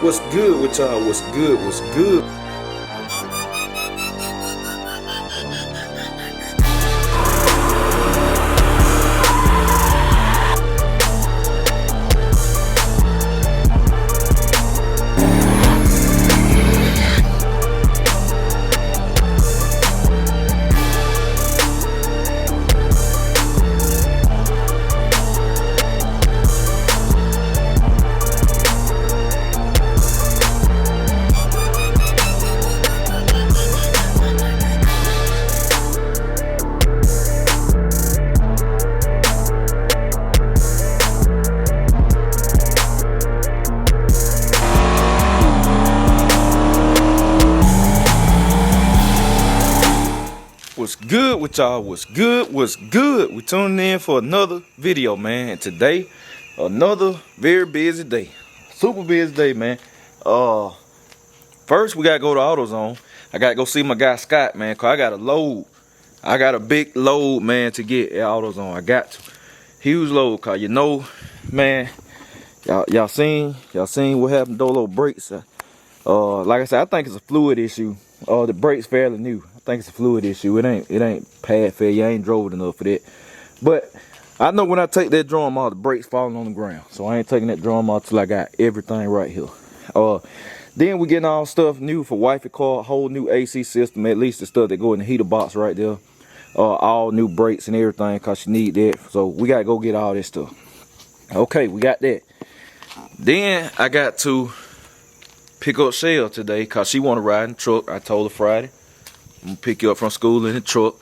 What's good with y'all? What's good? What's good? What's good with y'all? What's good? What's good? We tuning in for another video, man. And today, another very busy day. Super busy day, man. First we gotta go to AutoZone. I gotta go see my guy Scott, man, cause I got a load. I got a big load, man, to get at AutoZone. I got to. Huge load, cause you know, man, y'all seen what happened to those little brakes. Like I said, I think it's a fluid issue. The brakes fairly new. I think it's a fluid issue. It ain't pad failure. I ain't drove it enough for that. But I know when I take that drum off, the brakes falling on the ground. So I ain't taking that drum off till I got everything right here. Then we getting all stuff new for wifey car, whole new AC system, at least the stuff that go in the heater box right there. All new brakes and everything, cause she need that. So we gotta go get all this stuff. Okay, we got that. Then I got to pick up Shell today, cause she wanna ride in the truck. I told her Friday I'm gonna pick you up from school in the truck,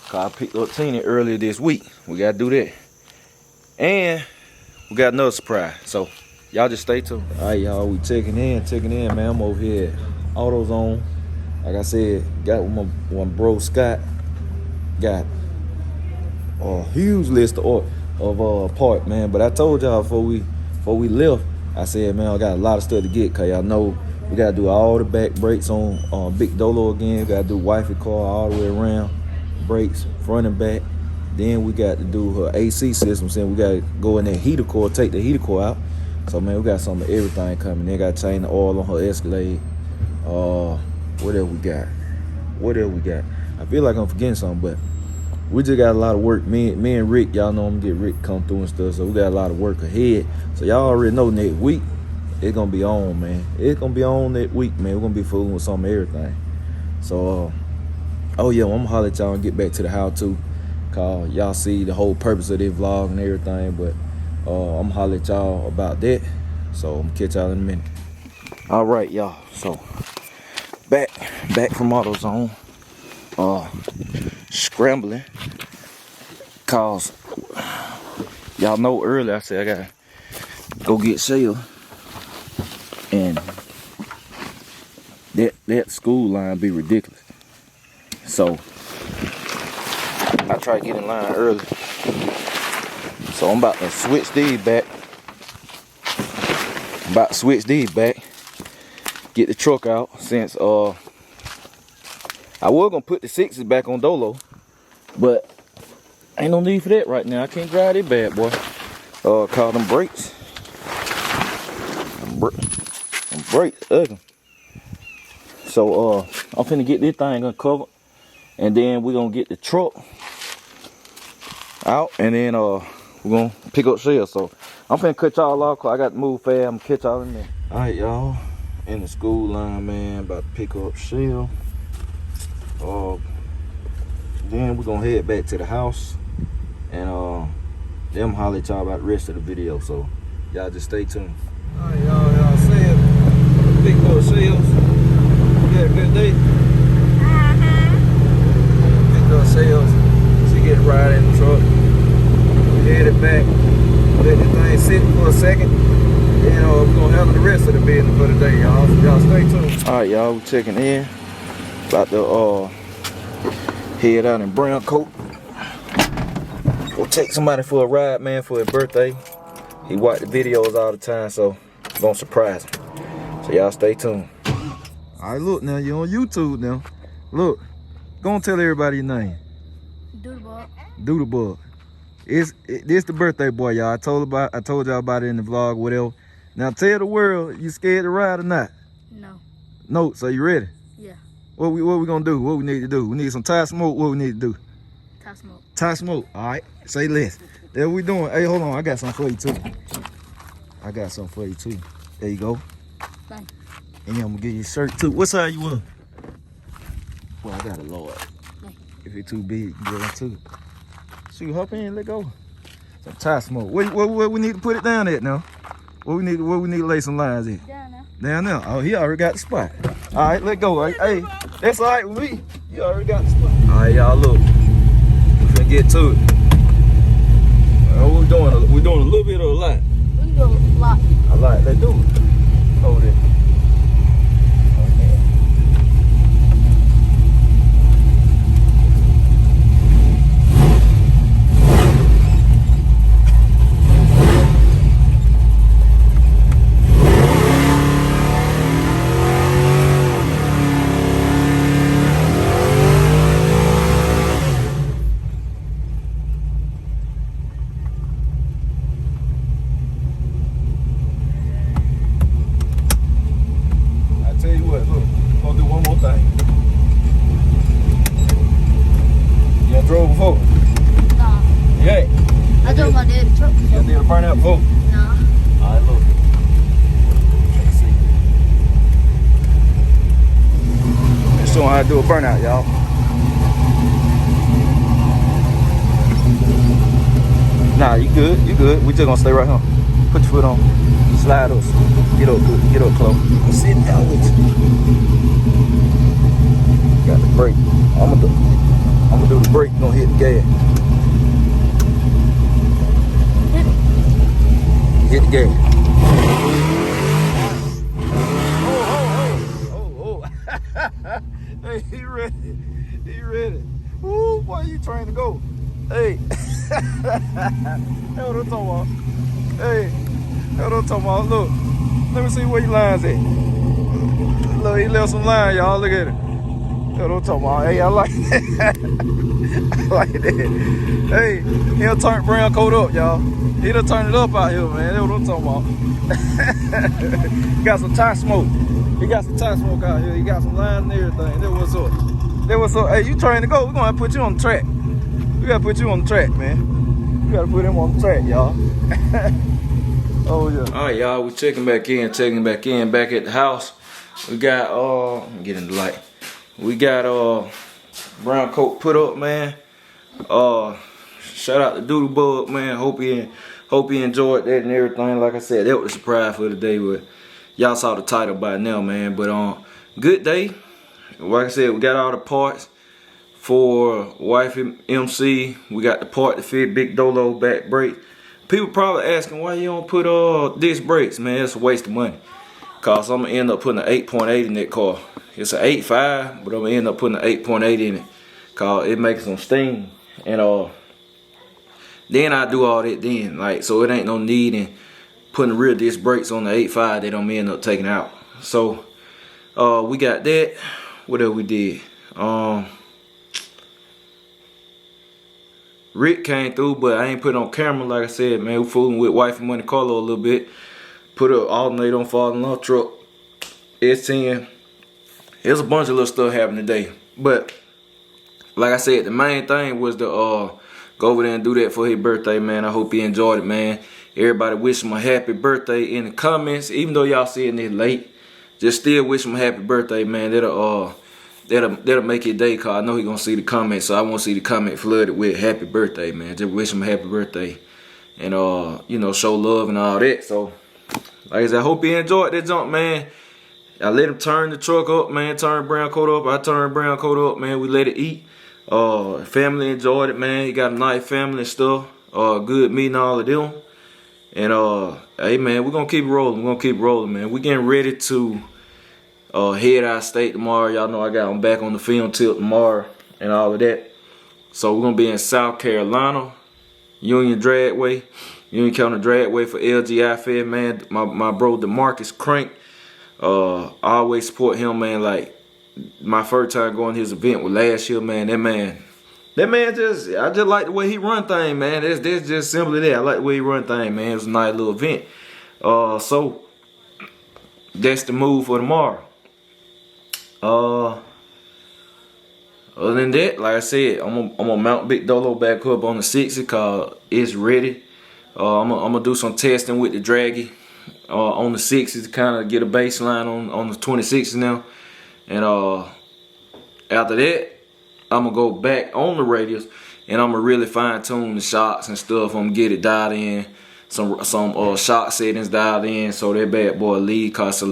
cause I picked up Tina earlier this week. We gotta do that. And we got another surprise. So y'all just stay tuned. Alright, y'all, we checking in, man. I'm over here at AutoZone. Like I said, got one bro Scott. Got a huge list of parts, man. But I told y'all before we left, I said, man, I got a lot of stuff to get, cause y'all know we gotta do all the back brakes on Big Dolo again. We gotta do wifey car all the way around, brakes front and back. Then we got to do her AC system. Saying we gotta go in that heater core, take the heater core out. So man, we got some of everything coming. Then gotta change the oil on her Escalade. What else we got? I feel like I'm forgetting something, but we just got a lot of work. Me and Rick, y'all know I'm gonna get Rick come through and stuff. So we got a lot of work ahead. So y'all already know next week it's gonna be on, man. It's gonna be on that week, man. We're gonna be fooling with some of everything. So oh yeah, I'm gonna holler at y'all and get back to the how-to, cause y'all see the whole purpose of this vlog and everything. But I'm gonna holler at y'all about that. So I'm gonna catch y'all in a minute. All right, y'all. So back from AutoZone. Scrambling, cause y'all know earlier I said I gotta go get Shell, and that school line be ridiculous. So I try to get in line early. So I'm about to switch these back. Get the truck out, since I was gonna put the 6s back on Dolo, but ain't no need for that right now. I can't drive that bad boy. Call them brakes. Them brakes ugly. So I'm finna get this thing uncovered, and then we're gonna get the truck out, and then we're gonna pick up Shell. So I'm finna cut y'all off, cause I got to move fast. I'm gonna catch y'all in there. Alright, y'all, in the school line, man, about to pick up Shell. Then we're gonna head back to the house, and then I'm holler at y'all about the rest of the video. So y'all just stay tuned. Alright, y'all see it. Big boy Shells. You had a good day? Big boy Shells. She get right in the truck. We headed back. Let the thing sit for a second. And we're gonna handle the rest of the business for the day, y'all. So y'all stay tuned. Alright, y'all, we checking in. About to head out in brown coat. Go take somebody for a ride, man, for his birthday. He watch the videos all the time, so I'm gonna surprise him. So y'all stay tuned. Alright, look now, you're on YouTube now. Look, go and tell everybody your name. Doodlebug. Doodlebug. This the birthday boy, y'all. I told y'all about it in the vlog, whatever. Now tell the world, you scared to ride or not? No. No, so you ready? Yeah. What we gonna do? What we need to do? We need some tire smoke. What we need to do? Tire smoke. Tire smoke. All right. Say less. That's what we doing. Hey, hold on. I got something for you too. I got something for you too. There you go. Thank you. And I'm gonna give you a shirt too. What size you want? Well, I got a Lord. Thank you. If it's too big, you get one too. Shoot, hop in, let go. Some tire smoke. What we need to put it down at now? Where we need to lay some lines at? Down there. Down there. Oh, he already got the spot. All right, let go. Hey, that's all right with me. You already got the spot. All right, y'all, look. We're gonna get to it. What we doing? We doing a little bit of a lot. We can do a lot. A lot. Let's do it. Hold it. Drove before? Nah. Yeah. I drove my dad's truck before. You did a burnout before? Nah. Alright, look. Let's see. Let's show how to do a burnout, y'all. Nah, you good, you good. We just gonna stay right here. Put your foot on. Slide us. Get up good. Get up close. I'm sitting down with you. Got the brake. I'm gonna do the brake, gonna hit the gas. Hit the gas. Oh. Hey, he ready. He ready. Woo, boy, you trying to go. Hey. That's what I'm talking about. Hey, that's what I'm talking about. Look, let me see where your lines at. Look, he left some line, y'all. Look at it. That's what I'm talking about. Hey, I like that. I like that. Hey, he'll turn brown coat up, y'all. He done turn it up out here, man. That's what I'm talking about. Got some tire smoke. He got some tire smoke out here. He got some lines and everything. That's what's up. That's what's up. Hey, you trying to go? We're gonna have to put you on the track. We gotta put you on the track, man. We gotta put him on the track, y'all. Oh yeah. All right, y'all. We checking back in. Back at the house. We got let me get in the light. We got brown coat put up, man. Shout out to Doodle Bug, man. Hope he enjoyed that and everything. Like I said, that was a surprise for the day, but y'all saw the title by now, man. But good day. Like I said, we got all the parts for Wifey MC. We got the part to fit Big Dolo back brake. People probably asking why you don't put disc brakes, man. It's a waste of money. Cause I'm gonna end up putting an 8.8 in that car. It's an 8.5, but I'm gonna end up putting an 8.8 in it. Cause it makes some steam. And then I do all that then. Like, so it ain't no need in putting real disc brakes on the 8.5 that I'm end up taking out. So we got that. What else we did? Rick came through, but I ain't put it on camera. Like I said, man, we fooling with Wife and Money Carlo a little bit. Put an alternator on Fall in Love truck. S10. There's a bunch of little stuff happening today. But like I said, the main thing was to go over there and do that for his birthday, man. I hope he enjoyed it, man. Everybody wish him a happy birthday in the comments. Even though y'all seeing it late, just still wish him a happy birthday, man. That'll make his day, cause I know he gonna see the comments, so I want to see the comment flooded with happy birthday, man. Just wish him a happy birthday, and you know, show love and all that. So, like I said, I hope he enjoyed that jump, man. I let him turn the truck up, man. Turn brown coat up. I turned brown coat up, man. We let it eat. Family enjoyed it, man. He got a nice family and stuff. Good meeting all of them. And hey, man, we're gonna keep rolling. We're gonna keep rolling, man. We getting ready to head out of state tomorrow. Y'all know I'm back on the film tilt tomorrow and all of that. So we're gonna be in South Carolina, Union County Dragway for LGI Fed, man. My bro DeMarcus Crank. I always support him, man. Like my first time going to his event was last year, man. That man I just like the way he run things, man. That's just simply that. I like the way he run things, man. It was a nice little event. So that's the move for tomorrow. Other than that, like I said, I'm gonna mount Big Dolo back up on the 60 cause it's ready. I'm gonna do some testing with the Draggy on the 60s to kind of get a baseline on the 26s now. And after that, I'm gonna go back on the radius and I'm gonna really fine tune the shots and stuff. I'm gonna get it dialed in, some shot settings dialed in, so that bad boy lead costs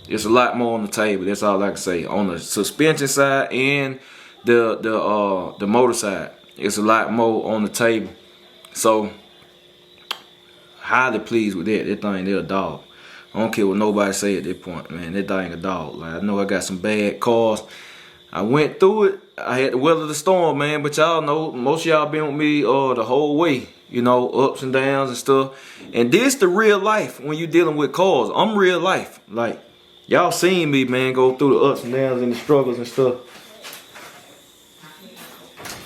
it's a lot more on the table. That's all I can say. On the suspension side and the motor side, it's a lot more on the table. So highly pleased with that. That thing, they're a dog. I don't care what nobody say at this point, man. That thing a dog. Like, I know I got some bad cars. I went through it. I had to weather the storm, man. But y'all know, most of y'all been with me the whole way. You know, ups and downs and stuff. And this the real life when you dealing with cars. I'm real life. Like, y'all seen me, man, go through the ups and downs and the struggles and stuff.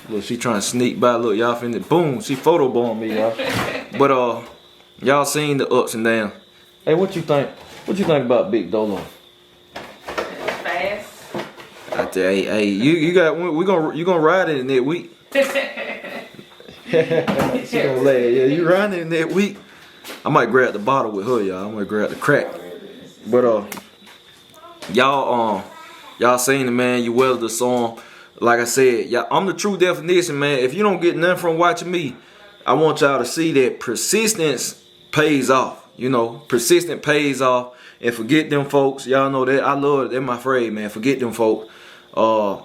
Look, she trying to sneak by. Look, y'all finna, boom, she photobombed me, y'all. But y'all seen the ups and downs. Hey, what you think? What you think about Big Dolo? Fast. I tell you, hey, you gonna ride it in that week. She gonna laugh. Yeah, you riding it in that week. I might grab the bottle with her, y'all. I might grab the crack. But y'all seen it, man. You weathered the storm. Like I said, y'all, I'm the true definition, man. If you don't get nothing from watching me, I want y'all to see that persistence pays off. You know, persistent pays off. And forget them folks. Y'all know that. I love it. That's my phrase, man. Forget them folks. You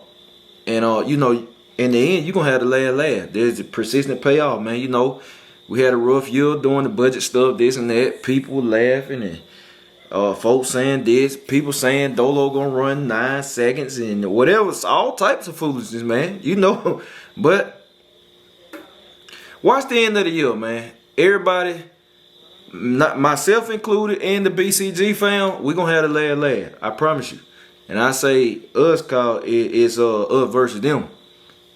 know, in the end, you're going to have to laugh. There's a persistent payoff, man. You know, we had a rough year doing the budget stuff, this and that. People laughing and folks saying this. People saying Dolo going to run 9 seconds and whatever. It's all types of foolishness, man. You know. But watch the end of the year, man. Everybody, not myself included, and the BCG fam, we gonna have to laugh. I promise you. And I say us, cause it's us versus them,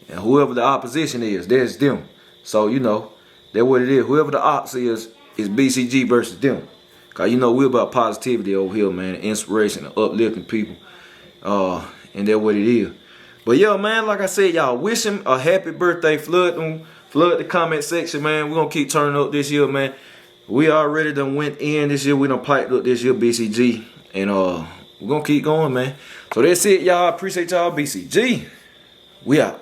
and whoever the opposition is, that's them. So you know, that's what it is. Whoever the ops is BCG versus them. Cause you know we're about positivity over here, man, inspiration, and uplifting people, and that's what it is. But yeah, man, like I said, y'all wish him a happy birthday. Flood the comment section, man. We're gonna keep turning up this year, man. We already done went in this year. We done piped up this year, BCG. And we're going to keep going, man. So that's it, y'all. Appreciate y'all, BCG. We out.